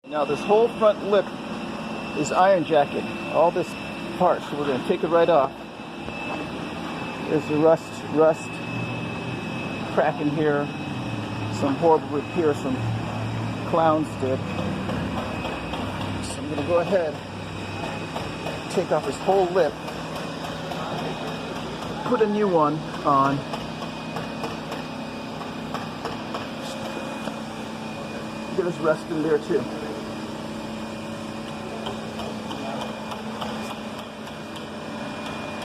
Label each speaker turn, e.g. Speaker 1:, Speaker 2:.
Speaker 1: Now this whole front lip is iron jacket, all this part, so we're going to take it right off. There's the rust, crack in here, some horrible repair some clowns did. So I'm going to go ahead, take off this whole lip, put a new one on. There's rust in there too.